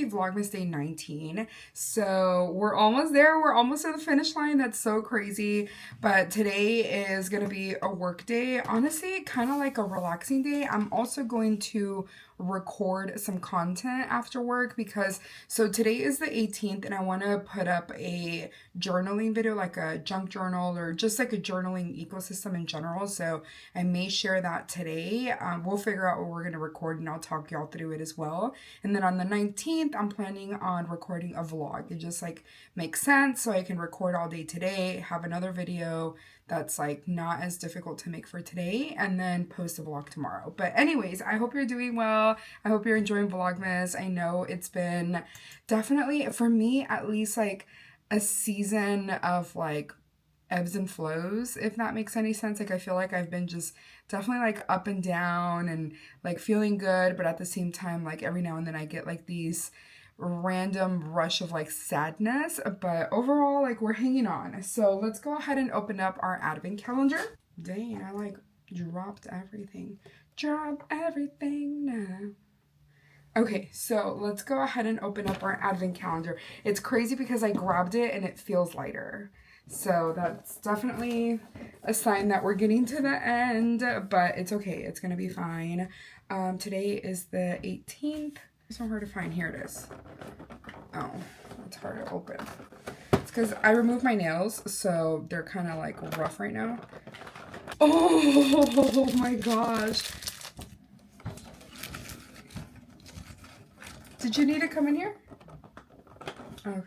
be Vlogmas day 19. So we're almost there. We're almost at the finish line. That's so crazy. But today is going to be a work day. Honestly, kind of like a relaxing day. I'm also going to record some content after work because so today is the 18th and I want to put up a journaling video, like a junk journal or just like a journaling ecosystem in general. So I may share that today. We'll figure out what we're going to record and I'll talk y'all through it as well. And then on the 19th, I'm planning on recording a vlog. It just like makes sense so I can record all day today, have another video that's like not as difficult to make for today, and then post a vlog tomorrow. But anyways, I hope you're doing well. I hope you're enjoying Vlogmas. I know it's been definitely, for me at least, like a season of like ebbs and flows, if that makes any sense. Like I feel like I've been just definitely like up and down and like feeling good, but at the same time, like every now and then I get like these random rush of like sadness, but overall like we're hanging on. So let's go ahead and open up our advent calendar. Dang, I like dropped everything. Drop everything now. Okay, so let's go ahead and open up our advent calendar. It's crazy because I grabbed it and it feels lighter. So that's definitely a sign that we're getting to the end, but it's okay. It's going to be fine. Today is the 18th. It's so hard to find. Here it is. Oh, it's hard to open. It's because I removed my nails, so they're kind of like rough right now. Oh my gosh. Did you need to come in here? Okay.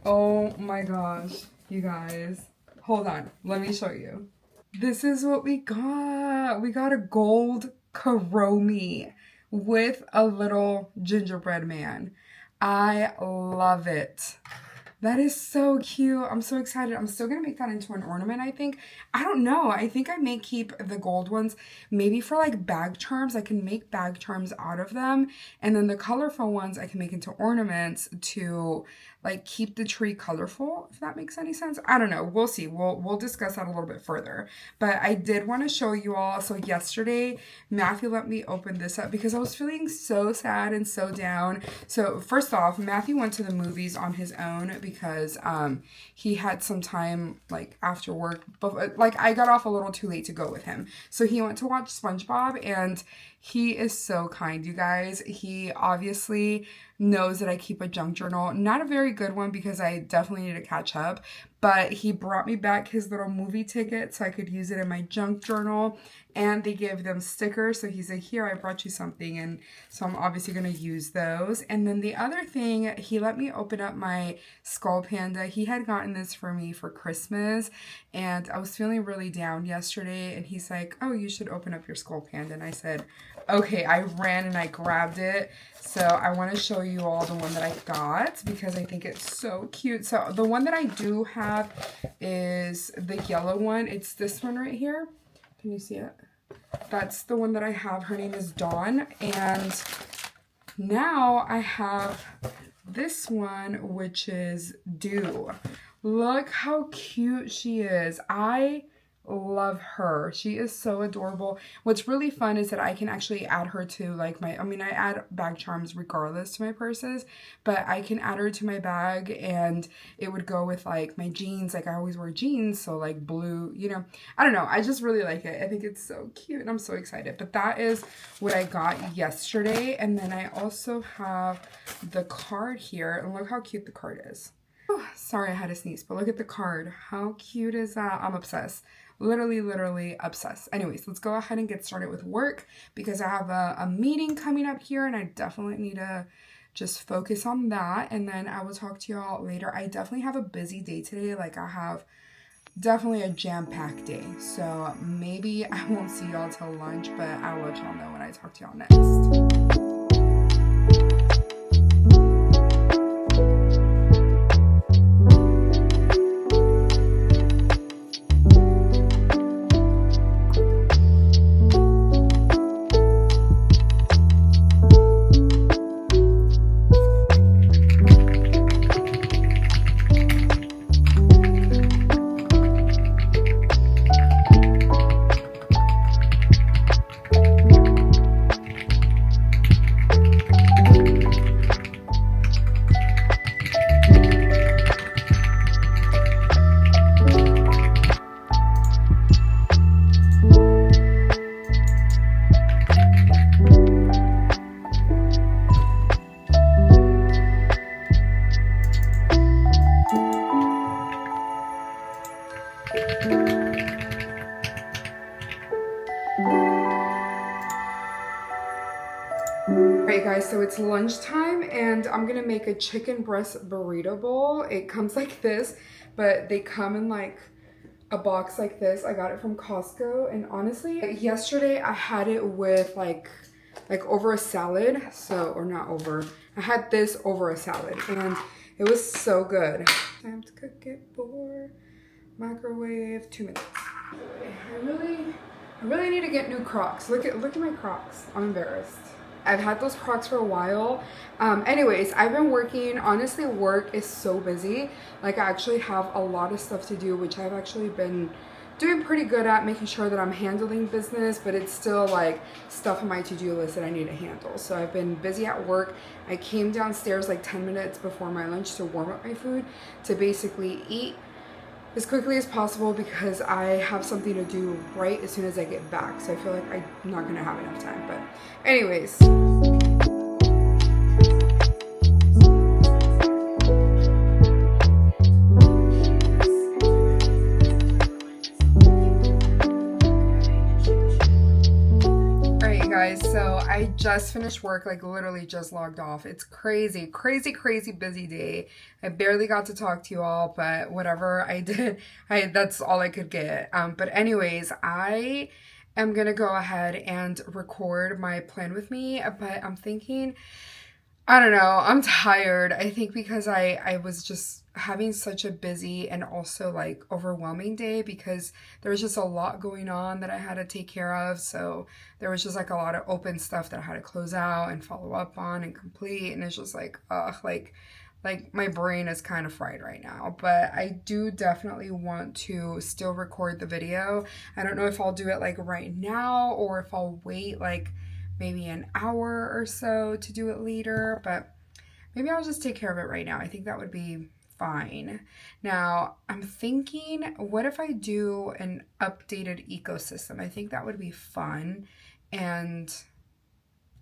Oh my gosh, you guys. Hold on, let me show you. This is what we got. We got a gold Karomi with a little gingerbread man. I love it. That is so cute. I'm so excited. I'm still going to make that into an ornament, I think. I don't know. I think I may keep the gold ones maybe for like bag charms. I can make bag charms out of them. And then the colorful ones I can make into ornaments to like keep the tree colorful, if that makes any sense. I don't know. We'll see. We'll discuss that a little bit further. But I did want to show you all. So yesterday, Matthew let me open this up because I was feeling so sad and so down. So first off, Matthew went to the movies on his own because he had some time like after work, but like I got off a little too late to go with him. So he went to watch SpongeBob and he is so kind, you guys. He obviously knows that I keep a junk journal. Not a very good one because I definitely need to catch up, but he brought me back his little movie ticket so I could use it in my junk journal, and they gave them stickers. So he's like, here, I brought you something, and so I'm obviously going to use those. And then the other thing, he let me open up my skull panda. He had gotten this for me for Christmas, and I was feeling really down yesterday, and he's like, oh, you should open up your skull panda. And I said, okay. I ran and I grabbed it. So I want to show you all the one that I got because I think it's so cute. So the one that I do have is the yellow one. It's this one right here. Can you see it? That's the one that I have. Her name is Dawn. And now I have this one, which is Dew. Look how cute she is. I love her. She is so adorable. What's really fun is that I can actually add her to like my, I mean, I add bag charms regardless to my purses, but I can add her to my bag and it would go with like my jeans. Like I always wear jeans, so like blue, you know, I don't know. I just really like it. I think it's so cute and I'm so excited. But that is what I got yesterday. And then I also have the card here, and look how cute the card is. Oh, sorry, I had to sneeze, but look at the card. How cute is that? I'm obsessed. Literally obsessed. Anyways, let's go ahead and get started with work because I have a meeting coming up here and I definitely need to just focus on that. And then I will talk to y'all later. I definitely have a busy day today. Like I have definitely a jam-packed day. So maybe I won't see y'all till lunch, but I'll let y'all know when I talk to y'all next. Guys, so it's lunchtime and I'm gonna make a chicken breast burrito bowl. It comes like this, but they come in like a box like this. I got it from Costco, and honestly, yesterday I had it with like over a salad. So, or not over, I had this over a salad and it was so good. Time to cook it for microwave, 2 minutes. I really need to get new Crocs. Look at my Crocs. I'm embarrassed. I've had those Crocs for a while. Anyways, I've been working. Honestly, work is so busy. Like, I actually have a lot of stuff to do, which I've actually been doing pretty good at, making sure that I'm handling business, but it's still like stuff on my to-do list that I need to handle. So I've been busy at work. I came downstairs like 10 minutes before my lunch to warm up my food to basically eat as quickly as possible because I have something to do right as soon as I get back. So I feel like I'm not gonna have enough time. But anyways. Guys, so I just finished work, like literally just logged off. It's crazy busy day. I barely got to talk to you all, but whatever I did, that's all I could get. But anyways, I am gonna go ahead and record my plan with me, but I'm thinking, I don't know, I'm tired. I think because I was just having such a busy and also like overwhelming day because there was just a lot going on that I had to take care of. So there was just like a lot of open stuff that I had to close out and follow up on and complete. And it's just like, ugh, like my brain is kind of fried right now. But I do definitely want to still record the video. I don't know if I'll do it like right now or if I'll wait like maybe an hour or so to do it later, but maybe I'll just take care of it right now. I think that would be fine. Now, I'm thinking, what if I do an updated ecosystem? I think that would be fun, and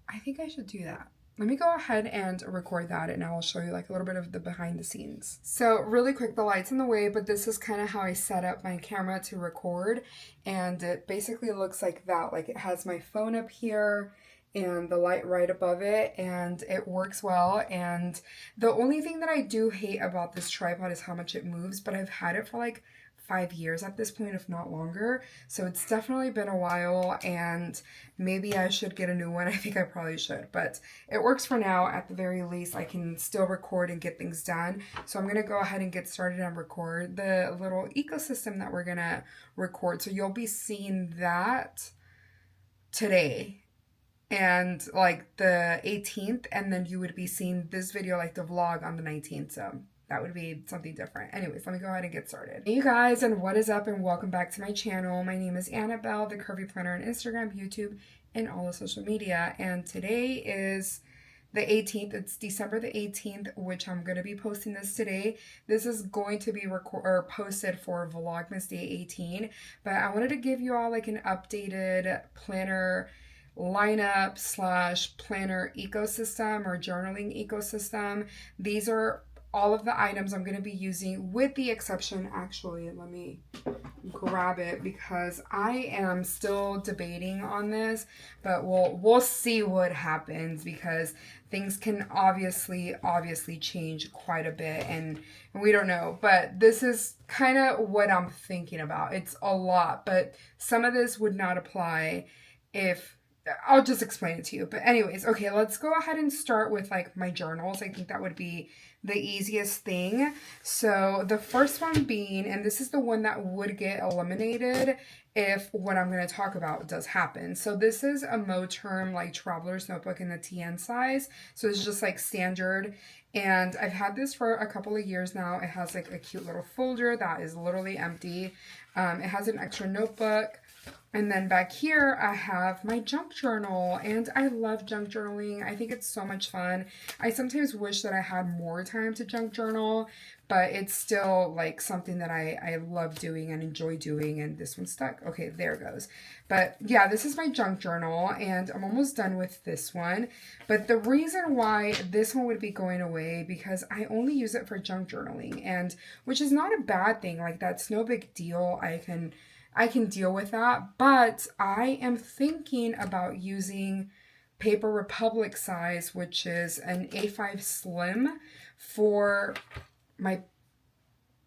I think I should do that. Let me go ahead and record that, and I'll show you like a little bit of the behind the scenes. So really quick, the light's in the way, but this is kind of how I set up my camera to record, and it basically looks like that. Like, it has my phone up here and the light right above it, and it works well. And the only thing that I do hate about this tripod is how much it moves, but I've had it for like 5 years at this point, if not longer. So it's definitely been a while, and maybe I should get a new one. I think I probably should, but it works for now. At the very least, I can still record and get things done. So I'm gonna go ahead and get started and record the little ecosystem that we're gonna record. So you'll be seeing that today and like the 18th, and then you would be seeing this video, like the vlog, on the 19th. So that would be something different. Anyways, let me go ahead and get started. Hey you guys, and what is up, and welcome back to my channel. My name is Annabelle, the Curvy Planner, on Instagram, YouTube, and all the social media. And today is the 18th. It's December the 18th, which I'm going to be posting this today. This is going to be posted for Vlogmas Day 18, but I wanted to give you all like an updated planner lineup slash planner ecosystem or journaling ecosystem. These are all of the items I'm going to be using, with the exception, actually, let me grab it because I am still debating on this, but we'll see what happens because things can obviously change quite a bit, and we don't know. But this is kind of what I'm thinking about. It's a lot, but some of this would not apply if I'll just explain it to you. But anyways, okay, let's go ahead and start with like my journals. I think that would be the easiest thing. So the first one being, and this is the one that would get eliminated if what I'm going to talk about does happen. So this is a Moterm like traveler's notebook in the TN size. So it's just like standard. And I've had this for a couple of years now. It has like a cute little folder that is literally empty. It has an extra notebook. And then back here, I have my junk journal, and I love junk journaling. I think it's so much fun. I sometimes wish that I had more time to junk journal, but it's still like something that I love doing and enjoy doing, and this one's stuck. Okay, there it goes. But yeah, this is my junk journal, and I'm almost done with this one. But the reason why this one would be going away, because I only use it for junk journaling, and which is not a bad thing. Like, that's no big deal. I can deal with that, but I am thinking about using Paper Republic size, which is an A5 Slim for my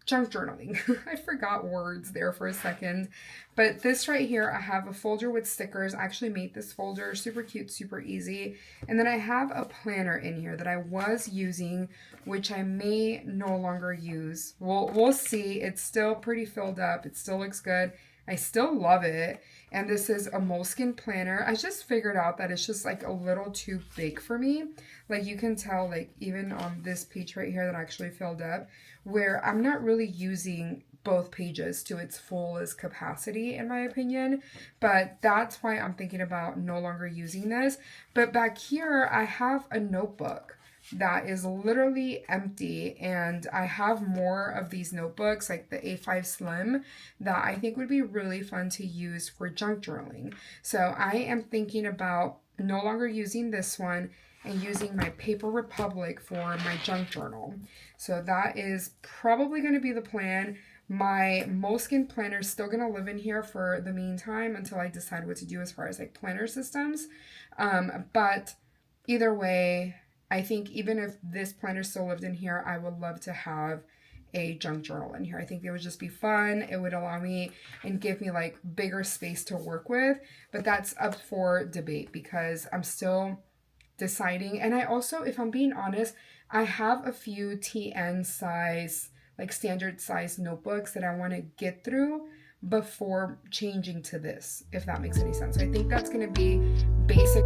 junk journaling. I forgot words there for a second. But this right here, I have a folder with stickers. I actually made this folder. Super cute, super easy. And then I have a planner in here that I was using, which I may no longer use. We'll see. It's still pretty filled up. It still looks good. I still love it. And this is a moleskin planner. I just figured out that it's just like a little too big for me. Like you can tell, like even on this page right here that I actually filled up, where I'm not really using both pages to its fullest capacity in my opinion, but that's why I'm thinking about no longer using this. But back here I have a notebook that is literally empty, and I have more of these notebooks like the A5 Slim that I think would be really fun to use for junk journaling. So I am thinking about no longer using this one and using my Paper Republic for my junk journal. So that is probably going to be the plan. My moleskin planner is still going to live in here for the meantime until I decide what to do as far as like planner systems. But either way, I think even if this planner still lived in here, I would love to have a junk journal in here. I think it would just be fun. It would allow me and give me like bigger space to work with, but that's up for debate because I'm still deciding. And I also, if I'm being honest, I have a few TN size, like standard size notebooks that I want to get through before changing to this, if that makes any sense. So I think that's going to be basic.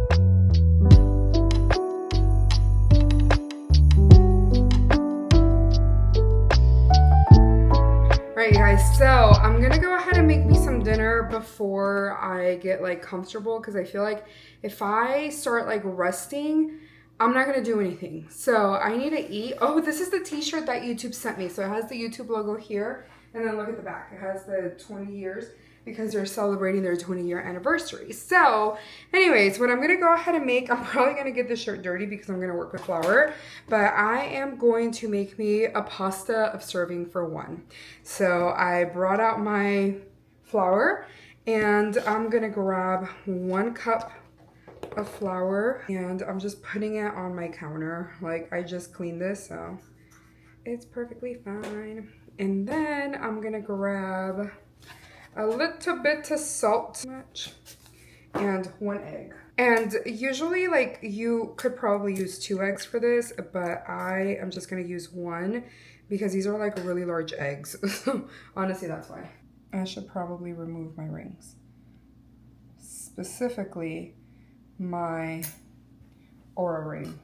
Right, you guys, so I'm gonna go ahead and make me some dinner before I get like comfortable, because I feel like if I start like resting, I'm not gonna do anything. So I need to eat. Oh, this is the t-shirt that YouTube sent me. So it has the YouTube logo here, and then look at the back. It has the 20 years because they're celebrating their 20-year anniversary. So anyways, what I'm gonna go ahead and make, I'm probably gonna get this shirt dirty because I'm gonna work with flour, but I am going to make me a pasta of serving for one. So I brought out my flour, and I'm gonna grab 1 cup of flour, and I'm just putting it on my counter. Like I just cleaned this, so it's perfectly fine. And then I'm gonna grab a little bit of salt, and 1 egg. And usually like you could probably use 2 eggs for this, but I am just gonna use 1 because these are like really large eggs. Honestly, that's why. I should probably remove my rings. Specifically, my Aura ring.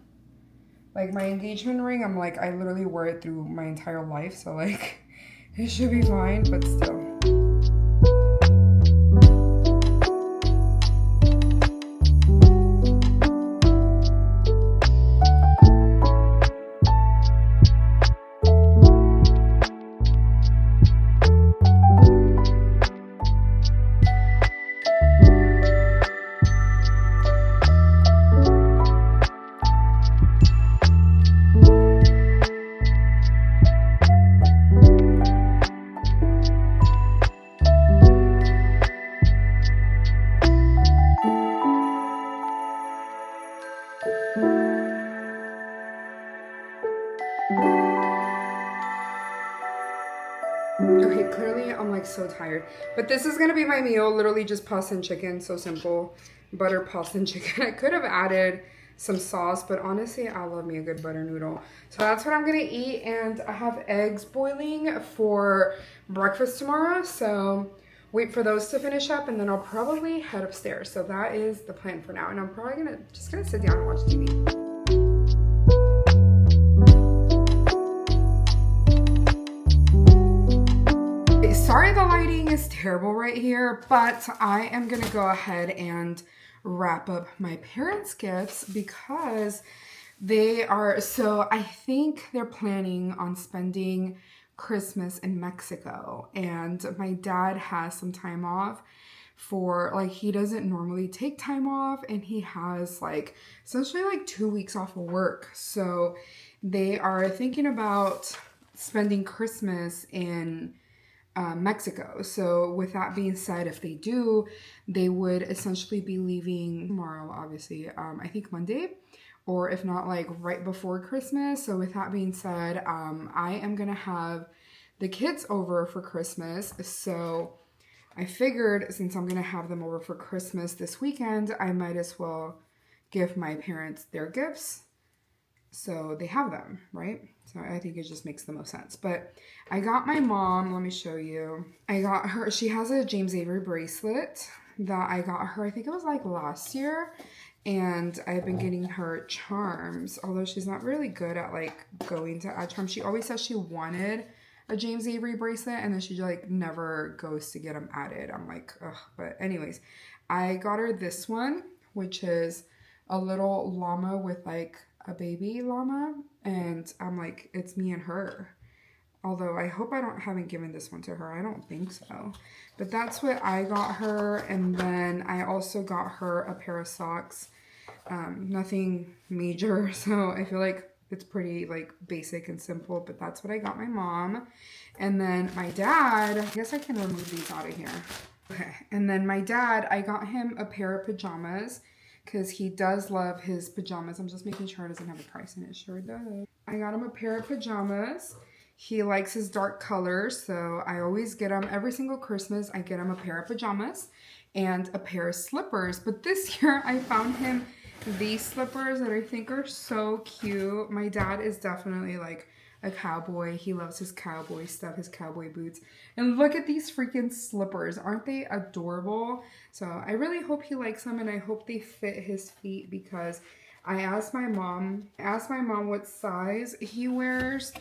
Like my engagement ring, I'm like, I literally wore it through my entire life, so like, it should be fine, but still. Okay, clearly I'm like so tired, but this is gonna be my meal. Literally just pasta and chicken, so simple. Butter, pasta, and chicken. I could have added some sauce, but honestly, I love me a good butter noodle. So that's what I'm gonna eat, and I have eggs boiling for breakfast tomorrow, so wait for those to finish up, and then I'll probably head upstairs. So that is the plan for now, and I'm probably just gonna sit down and watch TV. Sorry the lighting is terrible right here, but I am gonna go ahead and wrap up my parents' gifts because they are, so I think they're planning on spending Christmas in Mexico, and my dad has some time off for, like, he doesn't normally take time off, and he has like essentially like 2 weeks off of work. So they are thinking about spending Christmas in Mexico. So with that being said, if they do, they would essentially be leaving tomorrow, obviously, I think Monday, or if not, like right before Christmas. So with that being said, I am gonna have the kids over for Christmas. So I figured since I'm gonna have them over for Christmas this weekend, I might as well give my parents their gifts so they have them, right? So I think it just makes the most sense. But I got my mom, let me show you. I got her, she has a James Avery bracelet that I got her, I think it was like last year. And I've been getting her charms, although she's not really good at like going to add charms. She always says she wanted a James Avery bracelet and then she like never goes to get them added. I'm like, ugh. But anyways, I got her this one, which is a little llama with like a baby llama, and I'm like, it's me and her. Although I hope I haven't given this one to her. I don't think so. But that's what I got her. And then I also got her a pair of socks. Nothing major. So I feel like it's pretty like basic and simple. But that's what I got my mom. And then my dad, I guess I can remove these out of here. Okay. And then my dad, I got him a pair of pajamas because he does love his pajamas. I'm just making sure it doesn't have a price in it. Sure does. I got him a pair of pajamas. He likes his dark colors, so I always get him every single Christmas. I get him a pair of pajamas and a pair of slippers. But this year I found him these slippers that I think are so cute. My dad is definitely like a cowboy. He loves his cowboy stuff, his cowboy boots. And look at these freaking slippers. Aren't they adorable? So I really hope he likes them and I hope they fit his feet because I asked my mom what size he wears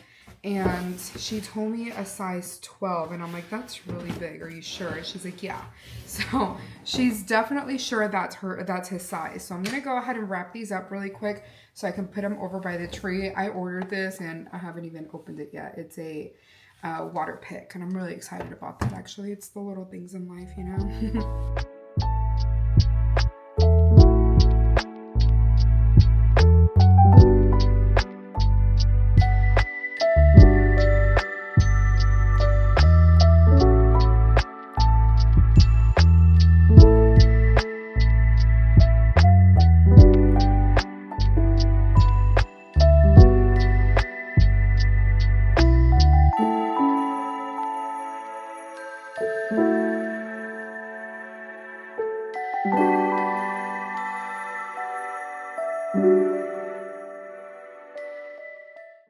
and she told me a size 12 and I'm like, that's really big. Are you sure? And she's like, yeah. So she's definitely sure that's his size. So I'm going to go ahead and wrap these up really quick so I can put them over by the tree. I ordered this and I haven't even opened it yet. It's a water pick and I'm really excited about that actually. It's the little things in life, you know?